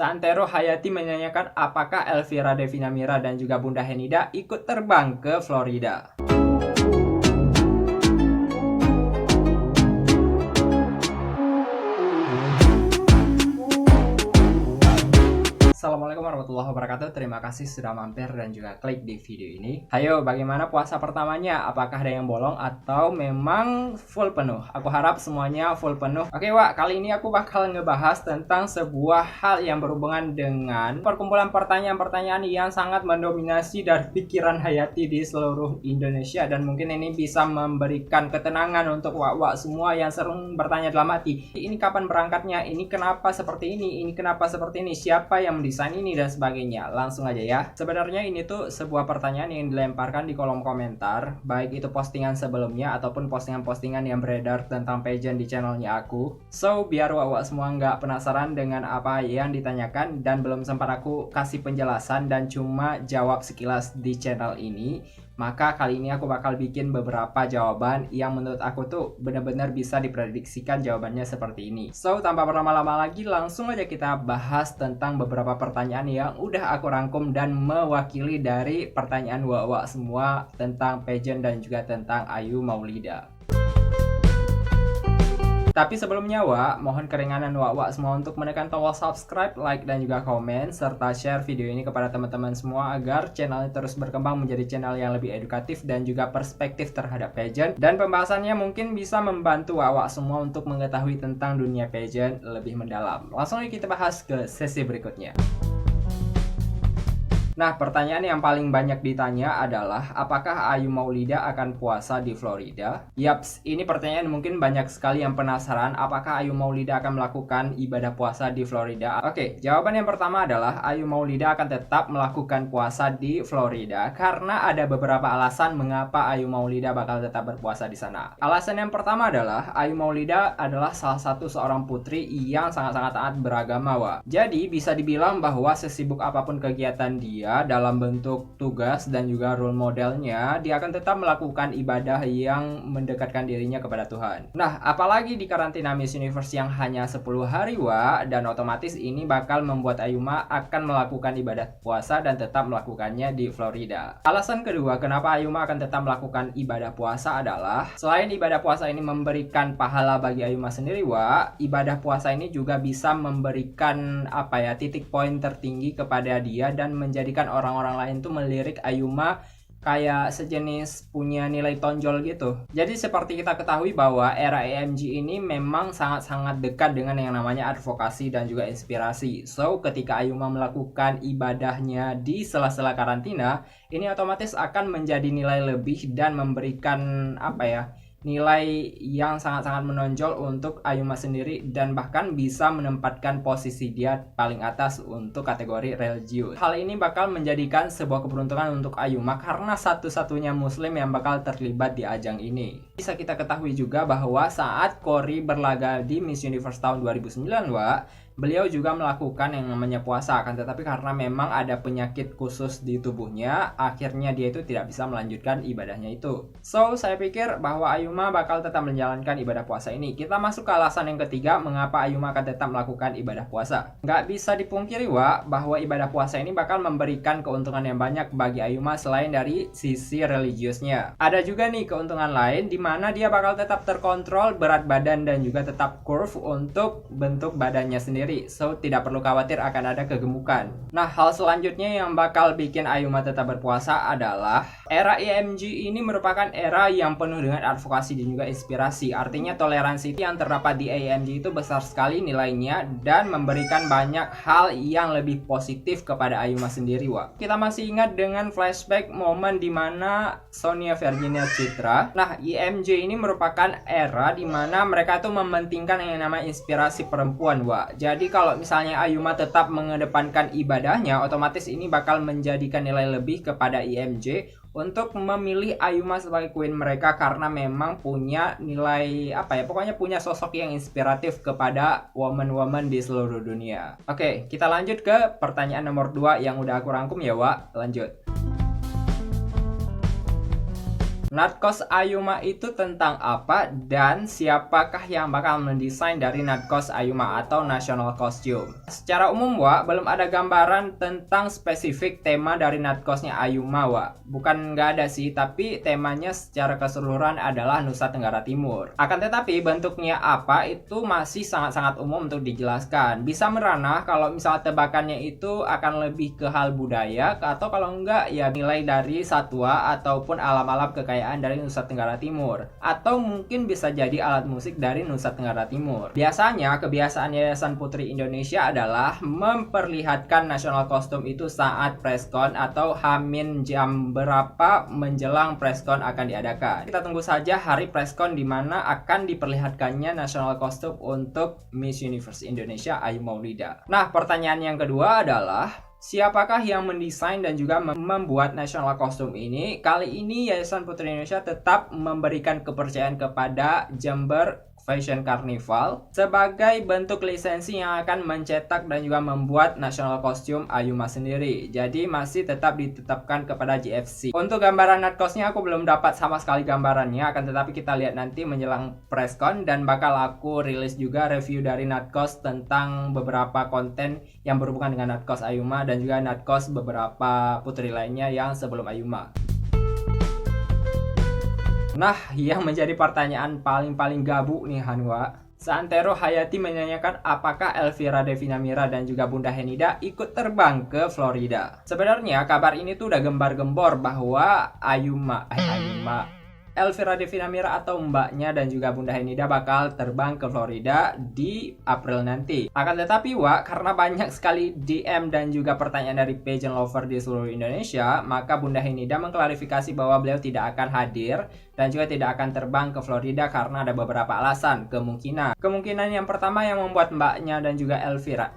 Santero Hayati menanyakan apakah Elvira Devina Mira dan juga Bunda Henida ikut terbang ke Florida. Assalamualaikum warahmatullahi wabarakatuh. Terima kasih sudah mampir dan juga klik di video ini. Hayo, bagaimana puasa pertamanya? Apakah ada yang bolong atau memang full penuh? Aku harap semuanya full penuh. Oke Wak, kali ini aku bakal ngebahas tentang sebuah hal yang berhubungan dengan perkumpulan pertanyaan-pertanyaan yang sangat mendominasi dari pikiran Hayati di seluruh Indonesia. Dan mungkin ini bisa memberikan ketenangan untuk Wak-Wak semua yang sering bertanya dalam hati. Ini kapan berangkatnya? Ini kenapa seperti ini? Ini kenapa seperti ini? Siapa yang desain ini dan sebagainya. Langsung aja ya. Sebenarnya ini tuh sebuah pertanyaan yang dilemparkan di kolom komentar, baik itu postingan sebelumnya ataupun postingan-postingan yang beredar tentang pageant di channelnya aku. So, biar wak-wak semua nggak penasaran dengan apa yang ditanyakan dan belum sempat aku kasih penjelasan dan cuma jawab sekilas di channel ini, maka kali ini aku bakal bikin beberapa jawaban yang menurut aku tuh benar-benar bisa diprediksikan jawabannya seperti ini. So, tanpa berlama-lama lagi, langsung aja kita bahas tentang beberapa pertanyaan yang udah aku rangkum dan mewakili dari pertanyaan wak-wak semua tentang pageant dan juga tentang Ayu Maulida. Tapi sebelumnya Wak, mohon keringanan Wak-Wak semua untuk menekan tombol subscribe, like, dan juga komen, serta share video ini kepada teman-teman semua agar channel ini terus berkembang menjadi channel yang lebih edukatif dan juga perspektif terhadap pageant. Dan pembahasannya mungkin bisa membantu Wak-Wak semua untuk mengetahui tentang dunia pageant lebih mendalam. Langsung aja kita bahas ke sesi berikutnya. Nah, pertanyaan yang paling banyak ditanya adalah apakah Ayu Maulida akan puasa di Florida? Yaps, ini pertanyaan mungkin banyak sekali yang penasaran apakah Ayu Maulida akan melakukan ibadah puasa di Florida. Oke, jawaban yang pertama adalah Ayu Maulida akan tetap melakukan puasa di Florida karena ada beberapa alasan mengapa Ayu Maulida bakal tetap berpuasa di sana. Alasan yang pertama adalah Ayu Maulida adalah salah satu seorang putri yang sangat-sangat taat beragama, Wak. Jadi, bisa dibilang bahwa sesibuk apapun kegiatan dia dalam bentuk tugas dan juga role modelnya, dia akan tetap melakukan ibadah yang mendekatkan dirinya kepada Tuhan. Nah, apalagi di karantina Miss Universe yang hanya 10 hari Wak, dan otomatis ini bakal membuat Ayuma akan melakukan ibadah puasa dan tetap melakukannya di Florida. Alasan kedua kenapa Ayuma akan tetap melakukan ibadah puasa adalah selain ibadah puasa ini memberikan pahala bagi Ayuma sendiri Wak, ibadah puasa ini juga bisa memberikan titik poin tertinggi kepada dia dan menjadikan orang-orang lain tuh melirik Ayuma kayak sejenis punya nilai tonjol gitu. Jadi seperti kita ketahui bahwa era EMG ini memang sangat-sangat dekat dengan yang namanya advokasi dan juga inspirasi. So, ketika Ayuma melakukan ibadahnya di sela-sela karantina, ini otomatis akan menjadi nilai lebih dan memberikan nilai yang sangat-sangat menonjol untuk Ayuma sendiri dan bahkan bisa menempatkan posisi dia paling atas untuk kategori religius. Hal ini bakal menjadikan sebuah keberuntungan untuk Ayuma karena satu-satunya muslim yang bakal terlibat di ajang ini. Bisa kita ketahui juga bahwa saat Cory berlaga di Miss Universe tahun 2009 Wak, beliau juga melakukan yang namanya puasa, akan tetapi karena memang ada penyakit khusus di tubuhnya, akhirnya dia itu tidak bisa melanjutkan ibadahnya itu. So, saya pikir bahwa Ayuma bakal tetap menjalankan ibadah puasa ini. Kita masuk ke alasan yang ketiga, mengapa Ayuma akan tetap melakukan ibadah puasa. Nggak bisa dipungkiri, Wak, bahwa ibadah puasa ini bakal memberikan keuntungan yang banyak bagi Ayuma selain dari sisi religiusnya. Ada juga nih keuntungan lain, di mana dia bakal tetap terkontrol berat badan dan juga tetap curve untuk bentuk badannya sendiri. So, tidak perlu khawatir akan ada kegemukan. Nah, hal selanjutnya yang bakal bikin Ayuma tetap berpuasa adalah era EMG ini merupakan era yang penuh dengan advokasi dan juga inspirasi. Artinya toleransi yang terdapat di EMG itu besar sekali nilainya dan memberikan banyak hal yang lebih positif kepada Ayuma sendiri, Wak. Kita masih ingat dengan flashback momen di mana Sonia Virginia Citra. Nah, EMJ ini merupakan era di mana mereka tuh mementingkan yang namanya inspirasi perempuan, Wak. Jadi kalau misalnya Ayuma tetap mengedepankan ibadahnya, otomatis ini bakal menjadikan nilai lebih kepada IMJ untuk memilih Ayuma sebagai queen mereka karena memang punya nilai pokoknya punya sosok yang inspiratif kepada woman-woman di seluruh dunia. Oke, kita lanjut ke pertanyaan nomor 2 yang udah aku rangkum ya, Wak. Lanjut. Nadkos Ayuma itu tentang apa dan siapakah yang bakal mendesain dari Nadkos Ayuma atau National Costume? Secara umum, Wak, belum ada gambaran tentang spesifik tema dari Nadkosnya Ayuma, Wak. Bukan nggak ada sih, tapi temanya secara keseluruhan adalah Nusa Tenggara Timur. Akan tetapi bentuknya apa itu masih sangat-sangat umum untuk dijelaskan. Bisa merana kalau misalnya tebakannya itu akan lebih ke hal budaya, atau kalau enggak ya nilai dari satwa ataupun alam-alam kekayaan dari Nusa Tenggara Timur, atau mungkin bisa jadi alat musik dari Nusa Tenggara Timur. Biasanya kebiasaan Yayasan Putri Indonesia adalah memperlihatkan national costume itu saat preskon atau hamin jam berapa menjelang preskon akan diadakan. Kita tunggu saja hari preskon di mana akan diperlihatkannya national costume untuk Miss Universe Indonesia Ayu Maulida. Nah, pertanyaan yang kedua adalah siapakah yang mendesain dan juga membuat national costume ini? Kali ini Yayasan Putri Indonesia tetap memberikan kepercayaan kepada Jember Fashion Carnival sebagai bentuk lisensi yang akan mencetak dan juga membuat national costume Ayuma sendiri. Jadi masih tetap ditetapkan kepada GFC. Untuk gambaran Nadkosnya aku belum dapat sama sekali gambarannya, akan tetapi kita lihat nanti menjelang preskon, dan bakal aku rilis juga review dari Nadkos tentang beberapa konten yang berhubungan dengan Nadkos Ayuma dan juga Nadkos beberapa putri lainnya yang sebelum Ayuma. Nah, yang menjadi pertanyaan paling gabu nih Hanwa. Santero Hayati menanyakan apakah Elvira Devina Mira dan juga Bunda Henida ikut terbang ke Florida. Sebenarnya kabar ini tuh udah gembar-gembor bahwa Elvira Devina Mira atau mbaknya dan juga Bunda Henida bakal terbang ke Florida di April nanti. Akan tetapi, Wak, karena banyak sekali DM dan juga pertanyaan dari pageant lover di seluruh Indonesia, maka Bunda Henida mengklarifikasi bahwa beliau tidak akan hadir dan juga tidak akan terbang ke Florida karena ada beberapa alasan. Kemungkinan yang pertama yang membuat mbaknya dan juga Elvira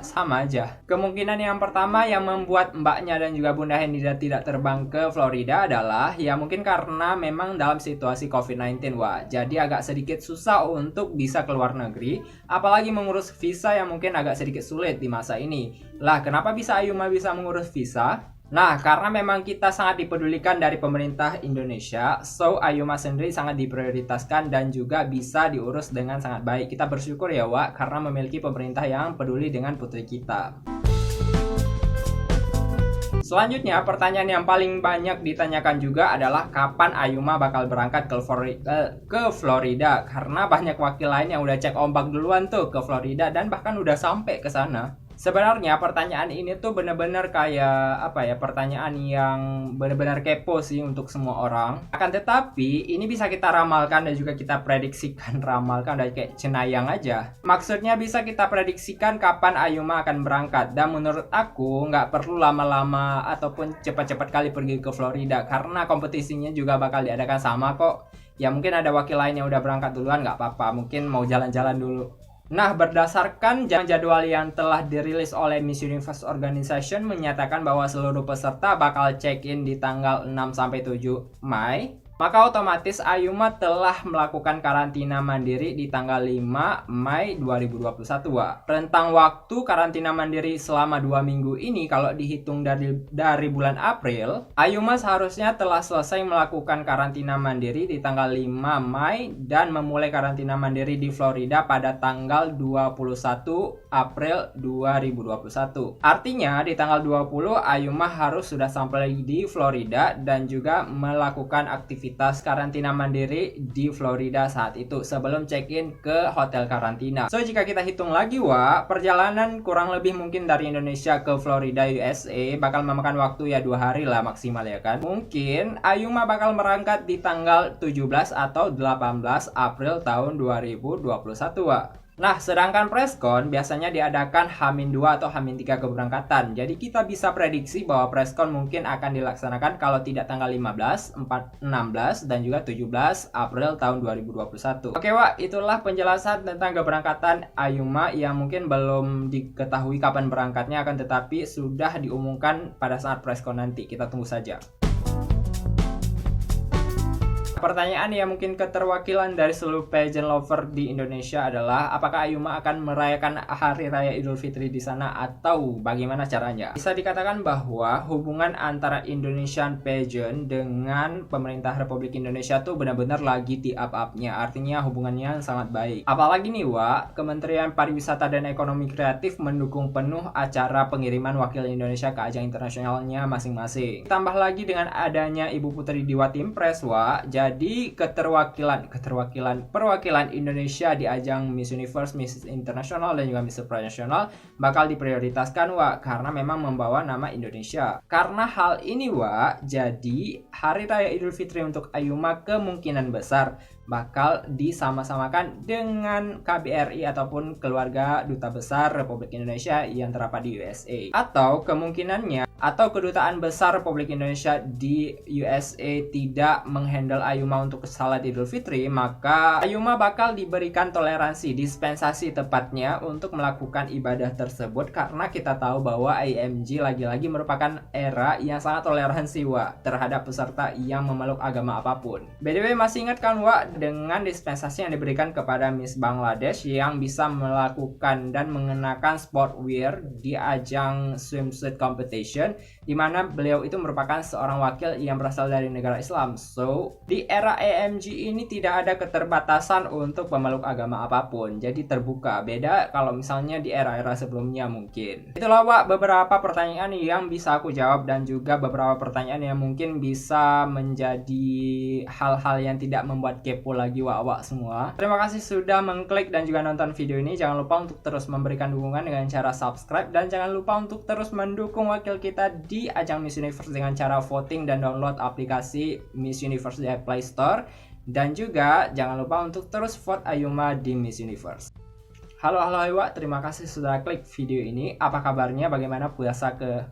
sama aja. Kemungkinan yang pertama yang membuat mbaknya dan juga Bunda Henida tidak terbang ke Florida adalah ya mungkin karena memang dalam situasi COVID-19, Wak. Jadi agak sedikit susah untuk bisa keluar negeri, apalagi mengurus visa yang mungkin agak sedikit sulit di masa ini. Lah, kenapa bisa Ayuma bisa mengurus visa? Nah, karena memang kita sangat dipedulikan dari pemerintah Indonesia, so Ayuma sendiri sangat diprioritaskan dan juga bisa diurus dengan sangat baik. Kita bersyukur ya, Wak, karena memiliki pemerintah yang peduli dengan putri kita. Selanjutnya, pertanyaan yang paling banyak ditanyakan juga adalah kapan Ayuma bakal berangkat ke Florida, karena banyak wakil lain yang udah cek ombak duluan tuh ke Florida dan bahkan udah sampai ke sana. Sebenarnya pertanyaan ini tuh benar-benar kayak pertanyaan yang benar-benar kepo sih untuk semua orang. Akan tetapi ini bisa kita ramalkan dan juga kita prediksikan, ramalkan dan kayak cenayang aja. Maksudnya bisa kita prediksikan kapan Ayuma akan berangkat, dan menurut aku nggak perlu lama-lama ataupun cepat-cepat kali pergi ke Florida karena kompetisinya juga bakal diadakan sama kok. Ya mungkin ada wakil lain yang udah berangkat duluan, nggak apa-apa, mungkin mau jalan-jalan dulu. Nah, berdasarkan jadwal yang telah dirilis oleh Miss Universe Organization menyatakan bahwa seluruh peserta bakal check-in di tanggal 6-7 Mei. Maka otomatis Ayuma telah melakukan karantina mandiri di tanggal 5 Mei 2021, Wak. Rentang waktu karantina mandiri selama 2 minggu ini kalau dihitung dari bulan April, Ayuma seharusnya telah selesai melakukan karantina mandiri di tanggal 5 Mei dan memulai karantina mandiri di Florida pada tanggal 21 April 2021. Artinya di tanggal 20 Ayuma harus sudah sampai di Florida dan juga melakukan aktivitas karantina mandiri di Florida saat itu sebelum check-in ke hotel karantina. So jika kita hitung lagi, Wak, perjalanan kurang lebih mungkin dari Indonesia ke Florida USA bakal memakan waktu ya 2 hari lah maksimal ya kan. Mungkin Ayuma bakal berangkat di tanggal 17 atau 18 April tahun 2021, Wak. Nah, sedangkan preskon biasanya diadakan H-2 atau H-3 keberangkatan. Jadi kita bisa prediksi bahwa preskon mungkin akan dilaksanakan kalau tidak tanggal 15, 16, dan juga 17 April tahun 2021. Oke, Wak, itulah penjelasan tentang keberangkatan Ayuma yang mungkin belum diketahui kapan berangkatnya, akan tetapi sudah diumumkan pada saat preskon nanti. Kita tunggu saja. pertanyaan yang mungkin keterwakilan dari seluruh pageant lover di Indonesia adalah apakah Ayuma akan merayakan Hari Raya Idul Fitri di sana atau bagaimana caranya? Bisa dikatakan bahwa hubungan antara Indonesian pageant dengan pemerintah Republik Indonesia tuh benar-benar lagi di up-upnya. Artinya hubungannya sangat baik. Apalagi nih Wak, Kementerian Pariwisata dan Ekonomi Kreatif mendukung penuh acara pengiriman wakil Indonesia ke ajang internasionalnya masing-masing. Tambah lagi dengan adanya Ibu Putri Diwa Timpres Wak, jadi perwakilan Indonesia di ajang Miss Universe, Miss International dan juga Miss Supranational bakal diprioritaskan Wak karena memang membawa nama Indonesia. Karena hal ini Wak, jadi Hari Raya Idul Fitri untuk Ayuma kemungkinan besar bakal disama-samakan dengan KBRI ataupun keluarga Duta Besar Republik Indonesia yang terdapat di USA. Atau kemungkinannya kedutaan besar Republik Indonesia di USA tidak menghandle Ayuma untuk salat Idul Fitri, maka Ayuma bakal diberikan toleransi, dispensasi tepatnya untuk melakukan ibadah tersebut karena kita tahu bahwa IMG lagi-lagi merupakan era yang sangat toleransi Wak terhadap peserta yang memeluk agama apapun. BTW masih ingat kan Wak dengan dispensasi yang diberikan kepada Miss Bangladesh yang bisa melakukan dan mengenakan sportwear di ajang swimsuit competition, di mana beliau itu merupakan seorang wakil yang berasal dari negara Islam. So, di era AMG ini tidak ada keterbatasan untuk pemeluk agama apapun. Jadi terbuka. Beda kalau misalnya di era-era sebelumnya mungkin. Itulah Wak beberapa pertanyaan yang bisa aku jawab dan juga beberapa pertanyaan yang mungkin bisa menjadi hal-hal yang tidak membuat kepo lagi Wak semua. Terima kasih sudah mengklik dan juga nonton video ini. Jangan lupa untuk terus memberikan dukungan dengan cara subscribe dan jangan lupa untuk terus mendukung wakil kita di ajang Miss Universe dengan cara voting dan download aplikasi Miss Universe di Play Store. Dan juga jangan lupa untuk terus vote Ayuma di Miss Universe. Halo Wak, terima kasih sudah klik video ini. Apa kabarnya? Bagaimana puasa ke